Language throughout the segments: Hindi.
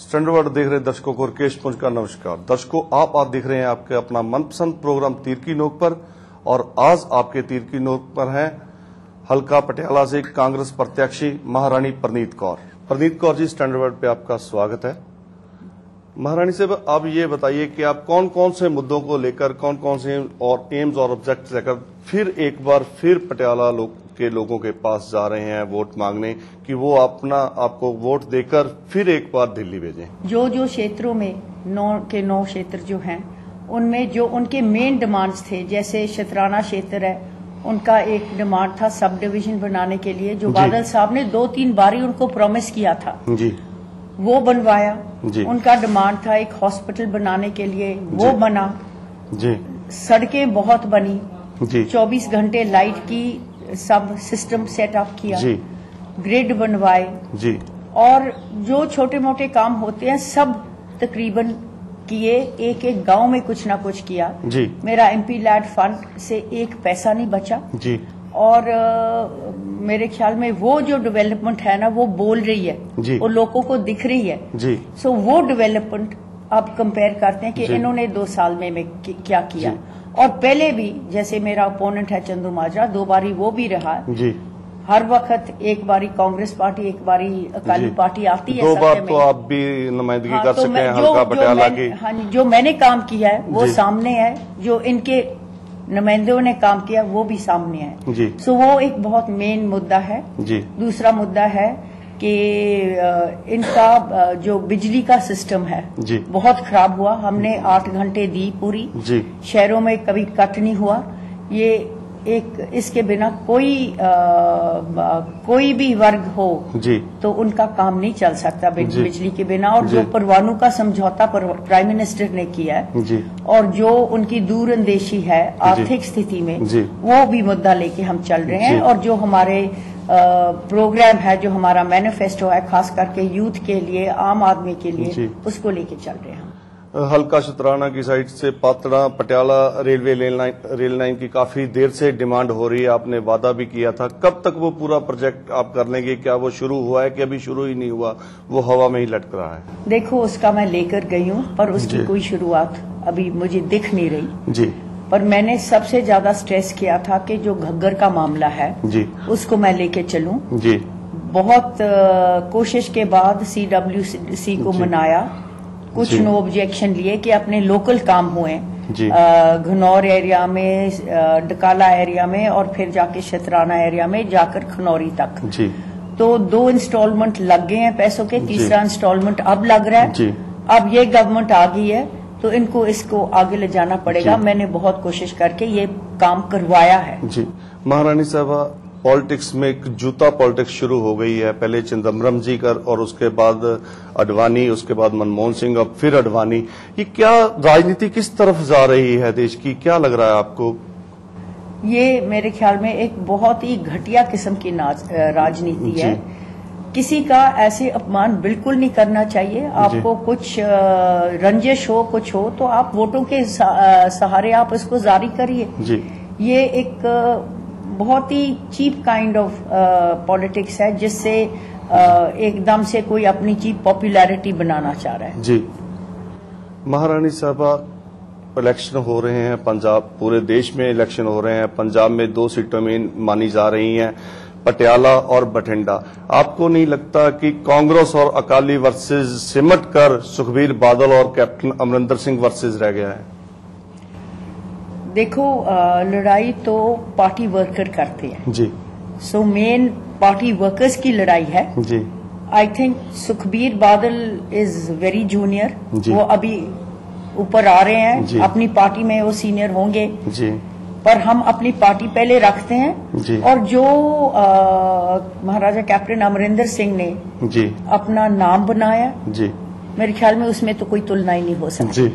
स्टैंडर्ड देख रहे दर्शकों को राकेश पुंज का नमस्कार। दर्शकों, आप देख रहे हैं आपके अपना मनपसंद प्रोग्राम तीर की नोक पर, और आज आपके तीर की नोक पर हैं हल्का पटियाला से कांग्रेस प्रत्याशी महारानी परनीत कौर। परनीत कौर जी, स्टैंडर्ड पे आपका स्वागत है। महारानी साहब, आप ये बताइए कि आप कौन कौन से मुद्दों को लेकर, कौन कौन से और एम्स और ऑब्जेक्ट्स लेकर फिर एक बार फिर के लोगों के पास जा रहे हैं वोट मांगने कि वो आपको वोट देकर फिर एक बार दिल्ली भेजें? जो क्षेत्रों में 9 क्षेत्र जो हैं, उनमें जो उनके मेन डिमांड्स थे, जैसे शतराना क्षेत्र है, उनका एक डिमांड था सब डिवीजन बनाने के लिए, जो बादल साहब ने 2-3 बारी उनको प्रॉमिस किया था जी, वो बनवाया जी। उनका डिमांड था एक हॉस्पिटल बनाने के लिए, वो बना जी। सड़कें बहुत बनी जी। 24 घंटे लाइट की सब सिस्टम सेटअप किया जी। ग्रिड बनवाए जी। और जो छोटे मोटे काम होते हैं सब तकरीबन किए, एक गांव में कुछ ना कुछ किया जी। मेरा एमपी लैड फंड से एक पैसा नहीं बचा जी। और मेरे ख्याल में वो जो डेवलपमेंट है ना, वो बोल रही है जी। वो लोगों को दिख रही है जी। सो वो डेवलपमेंट आप कंपेयर करते हैं कि इन्होंने 2 साल में क्या किया। और पहले भी, जैसे मेरा ओपोनेंट है चंदू माजरा, 2 बारी वो भी रहा जी। हर वक्त एक बारी कांग्रेस पार्टी, एक बारी अकाली पार्टी आती है। 2 बार तो आप भी नुमाइंदगी कर सके हैं हल्का पटियाला की। हाँ, जो मैंने काम किया है वो सामने है, जो इनके नुमाइंदों ने काम किया वो भी सामने है जी। सो वो एक बहुत मेन मुद्दा है जी। दूसरा मुद्दा है कि इनका जो बिजली का सिस्टम है जी। बहुत खराब हुआ। हमने 8 घंटे दी पूरी जी। शहरों में कभी कट नहीं हुआ। ये एक इसके बिना कोई भी वर्ग हो जी। तो उनका काम नहीं चल सकता बिजली के बिना। और जो परवाणु का समझौता प्राइम मिनिस्टर ने किया है जी। और जो उनकी दूरअंदेशी है आर्थिक स्थिति में, वो भी मुद्दा लेके हम चल रहे हैं। और जो हमारे प्रोग्राम है, जो हमारा मैनिफेस्टो है, खास करके यूथ के लिए, आम आदमी के लिए, उसको लेके चल रहे हैं। हल्का शतराना की साइड से Patran Patiala railway rail line की काफी देर से डिमांड हो रही है। आपने वादा भी किया था, कब तक वो पूरा प्रोजेक्ट आप कर लेंगे? क्या वो शुरू हुआ है कि अभी शुरू ही नहीं हुआ, वो हवा में ही लटक रहा है? देखो, उसका मैं लेकर गई हूँ, पर उसकी कोई शुरुआत अभी मुझे दिख नहीं रही जी। पर मैंने सबसे ज्यादा स्ट्रेस किया था कि जो घग्गर का मामला है जी, उसको मैं लेके चलूं जी। बहुत कोशिश के बाद CWC को मनाया, कुछ नो ऑब्जेक्शन लिए कि अपने लोकल काम हुए घनौर एरिया में, डकाला एरिया में, और फिर जाके शतराना एरिया में, जाकर खनौरी तक जी। तो 2 इंस्टॉलमेंट लग गए हैं पैसों के, तीसरा इंस्टॉलमेंट अब लग रहा है जी। अब ये गवर्नमेंट आ गई है तो इनको इसको आगे ले जाना पड़ेगा। मैंने बहुत कोशिश करके ये काम करवाया है जी। महारानी साहबा, पॉलिटिक्स में एक जूता पॉलिटिक्स शुरू हो गई है। पहले चिदम्बरम जी कर, और उसके बाद अडवाणी, उसके बाद मनमोहन सिंह, अब फिर अडवाणी। ये क्या राजनीति किस तरफ जा रही है देश की, क्या लग रहा है आपको? ये मेरे ख्याल में एक बहुत ही घटिया किस्म की राजनीति है। किसी का ऐसे अपमान बिल्कुल नहीं करना चाहिए। आपको कुछ रंजिश हो, कुछ हो, तो आप वोटों के सहारे आप इसको जारी करिए। ये एक बहुत ही चीप काइंड ऑफ पॉलिटिक्स है, जिससे एकदम से कोई अपनी चीप पॉपुलैरिटी बनाना चाह रहा है जी। महारानी साहबा, इलेक्शन हो रहे हैं पंजाब, पूरे देश में इलेक्शन हो रहे हैं। पंजाब में 2 सीटों में मानी जा रही हैं, पटियाला और बठिंडा। आपको नहीं लगता कि कांग्रेस और अकाली वर्सेस सिमट कर सुखबीर बादल और कैप्टन अमरिंदर सिंह वर्सेस रह गया है? देखो, लड़ाई तो पार्टी वर्कर करते हैं जी। सो मेन पार्टी वर्कर्स की लड़ाई है जी। I think Sukhbir Badal is very junior, वो अभी ऊपर आ रहे हैं, अपनी पार्टी में वो सीनियर होंगे जी। पर हम अपनी पार्टी पहले रखते हैं जी। और जो महाराजा कैप्टन अमरिंदर सिंह ने जी अपना नाम बनाया जी, मेरे ख्याल में उसमें तो कोई तुलना ही नहीं हो सकती।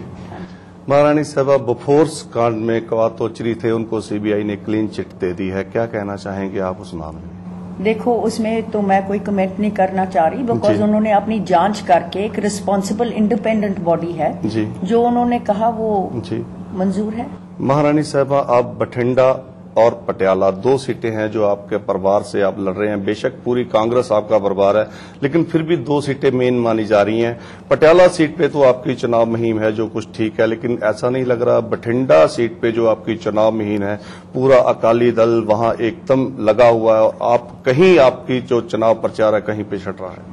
महारानी साहबा, बोफोर्स कांड में कवातोचरी थे, उनको सीबीआई ने क्लीन चिट दे दी है, क्या कहना चाहेंगे आप उस मामले में? देखो, उसमें तो मैं कोई कमेंट नहीं करना चाह रही, बिकॉज उन्होंने अपनी जांच करके, एक रिस्पांसिबल इंडिपेंडेंट बॉडी है जी। जो उन्होंने कहा वो जी मंजूर है। महारानी साहबा, आप बठिंडा और पटियाला 2 सीटें हैं जो आपके परिवार से आप लड़ रहे हैं। बेशक पूरी कांग्रेस आपका परिवार है, लेकिन फिर भी 2 सीटें मेन मानी जा रही हैं। पटियाला सीट पे तो आपकी चुनाव मुहिम है, जो कुछ ठीक है, लेकिन ऐसा नहीं लग रहा बठिंडा सीट पे जो आपकी चुनाव मुहिम है, पूरा अकाली दल वहां एकदम लगा हुआ है और आप कहीं आपकी जो चुनाव प्रचार है कहीं पिछड़ रहा है।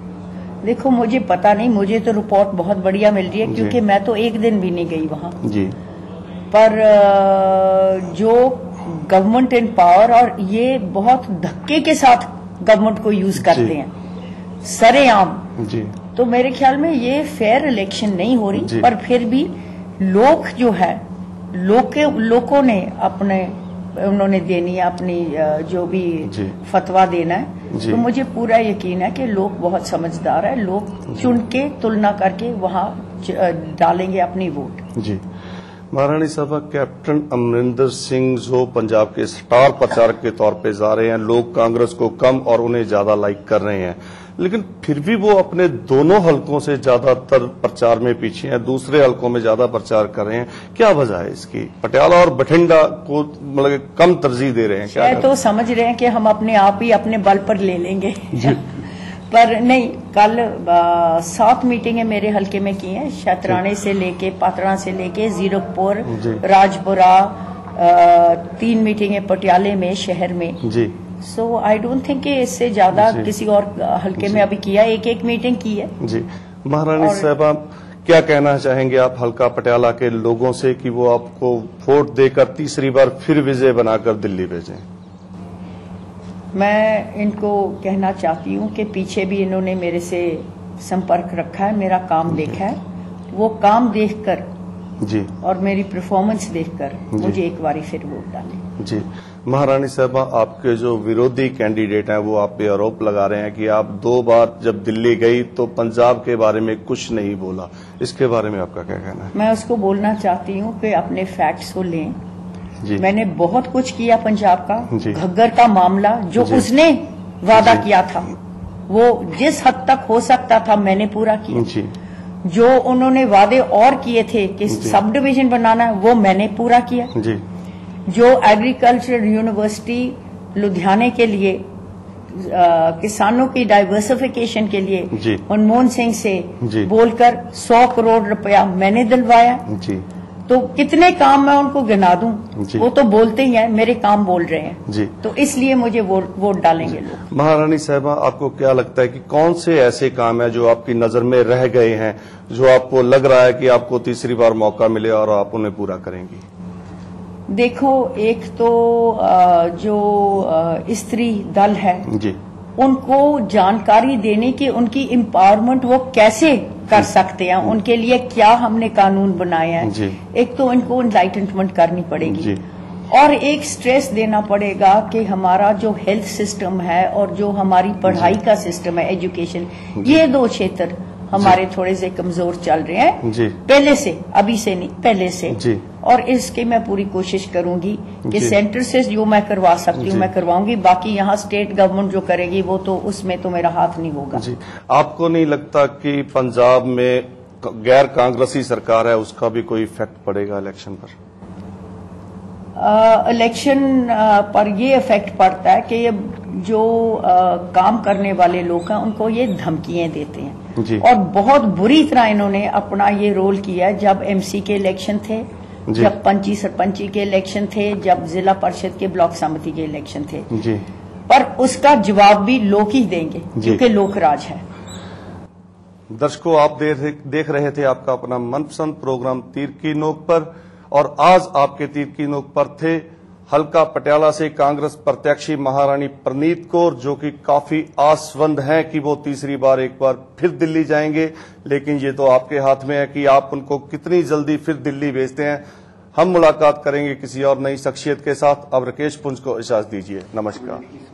देखो, मुझे पता नहीं, मुझे तो रिपोर्ट बहुत बढ़िया मिल रही है क्योंकि मैं तो एक दिन भी नहीं गई वहां जी। पर जो गवर्नमेंट इन पावर और ये बहुत धक्के के साथ गवर्नमेंट को यूज करते हैं सरेआम जी, तो मेरे ख्याल में ये फेयर इलेक्शन नहीं हो रही। पर फिर भी लोग जो है लोगों ने उन्होंने देनी है अपनी जो भी फतवा देना है, तो मुझे पूरा यकीन है कि लोग बहुत समझदार है, लोग चुन के तुलना करके वहां डालेंगे अपनी वोट जी। महारानी साहब, कैप्टन अमरिंदर सिंह जो पंजाब के स्टार प्रचारक के तौर पे जा रहे हैं, लोग कांग्रेस को कम और उन्हें ज्यादा लाइक कर रहे हैं, लेकिन फिर भी वो अपने दोनों हलकों से ज्यादातर प्रचार में पीछे हैं, दूसरे हलकों में ज्यादा प्रचार कर रहे हैं। क्या वजह है इसकी? पटियाला और बठिंडा को मतलब कम तरजीह दे रहे हैं क्या? तो समझ रहे हैं कि हम अपने आप ही अपने बल पर ले लेंगे पर नहीं, कल 7 मीटिंगें मेरे हलके में की हैं, शतराने से लेके पात्रा से लेके जीरकपुर, राजपुरा, 3 मीटिंगें पटियाले में शहर में जी। सो आई डोंट थिंक कि इससे ज्यादा किसी और हलके में अभी किया, एक मीटिंग की है जी। महारानी साहबा, क्या कहना चाहेंगे आप हलका पटियाला के लोगों से कि वो आपको वोट देकर तीसरी बार फिर विजय बनाकर दिल्ली भेजें? मैं इनको कहना चाहती हूँ कि पीछे भी इन्होंने मेरे से संपर्क रखा है, मेरा काम देखा है, वो काम देखकर जी और मेरी परफॉर्मेंस देखकर मुझे एक बारी फिर वोट डालें जी। महारानी साहबा, आपके जो विरोधी कैंडिडेट हैं वो आप पे आरोप लगा रहे हैं कि आप 2 बार जब दिल्ली गई तो पंजाब के बारे में कुछ नहीं बोला, इसके बारे में आपका क्या कहना है? मैं उसको बोलना चाहती हूँ कि अपने फैक्ट्स को लें जी। मैंने बहुत कुछ किया पंजाब का, घग्गर का मामला जो उसने वादा किया था वो जिस हद तक हो सकता था मैंने पूरा किया जी। जो उन्होंने वादे और किए थे कि सब डिवीजन बनाना है वो मैंने पूरा किया जी। जो एग्रीकल्चर यूनिवर्सिटी लुधियाने के लिए किसानों की डाइवर्सिफिकेशन के लिए मनमोहन सिंह से बोलकर 100 करोड़ रुपया मैंने दिलवाया जी। तो कितने काम मैं उनको गिना दूं, वो तो बोलते ही हैं, मेरे काम बोल रहे हैं जी। तो इसलिए मुझे वोट डालेंगे लोग। महारानी साहबा, आपको क्या लगता है कि कौन से ऐसे काम है जो आपकी नजर में रह गए हैं, जो आपको लग रहा है कि आपको तीसरी बार मौका मिले और आप उन्हें पूरा करेंगी? देखो, एक तो जो स्त्री दल है जी, उनको जानकारी देने की, उनकी एम्पावरमेंट वो कैसे कर सकते हैं, उनके लिए क्या हमने कानून बनाए हैं, एक तो इनको एनलाइटनमेंट करनी पड़ेगी जी। और एक स्ट्रेस देना पड़ेगा कि हमारा जो हेल्थ सिस्टम है और जो हमारी पढ़ाई का सिस्टम है, एजुकेशन, ये 2 क्षेत्र हमारे थोड़े से कमजोर चल रहे हैं पहले से, अभी से नहीं, पहले से जी। और इसकी मैं पूरी कोशिश करूंगी कि सेंटर से जो मैं करवा सकती हूँ मैं करवाऊंगी, बाकी यहाँ स्टेट गवर्नमेंट जो करेगी वो तो उसमें तो मेरा हाथ नहीं होगा जी। आपको नहीं लगता कि पंजाब में गैर कांग्रेसी सरकार है, उसका भी कोई इफेक्ट पड़ेगा इलेक्शन पर? इलेक्शन पर ये इफेक्ट पड़ता है कि ये जो काम करने वाले लोग हैं उनको ये धमकियां देते हैं जी। और बहुत बुरी तरह इन्होंने अपना ये रोल किया है। जब एमसी के इलेक्शन थे, जब पंची सरपंची के इलेक्शन थे, जब जिला परिषद के ब्लॉक समिति के इलेक्शन थे जी। पर उसका जवाब भी लोग ही देंगे क्योंकि लोकराज है। दर्शकों, आप देख रहे थे आपका अपना मनपसंद प्रोग्राम तीर की नोक पर, और आज आपके तीर की नोक पर थे हल्का पटियाला से कांग्रेस प्रत्याशी महारानी प्रनीत कौर, जो कि काफी आसवंद हैं कि वो तीसरी बार एक बार फिर दिल्ली जाएंगे, लेकिन ये तो आपके हाथ में है कि आप उनको कितनी जल्दी फिर दिल्ली भेजते हैं। हम मुलाकात करेंगे किसी और नई शख्सियत के साथ। अब राकेश पुंज को इजाजत दीजिए। नमस्कार।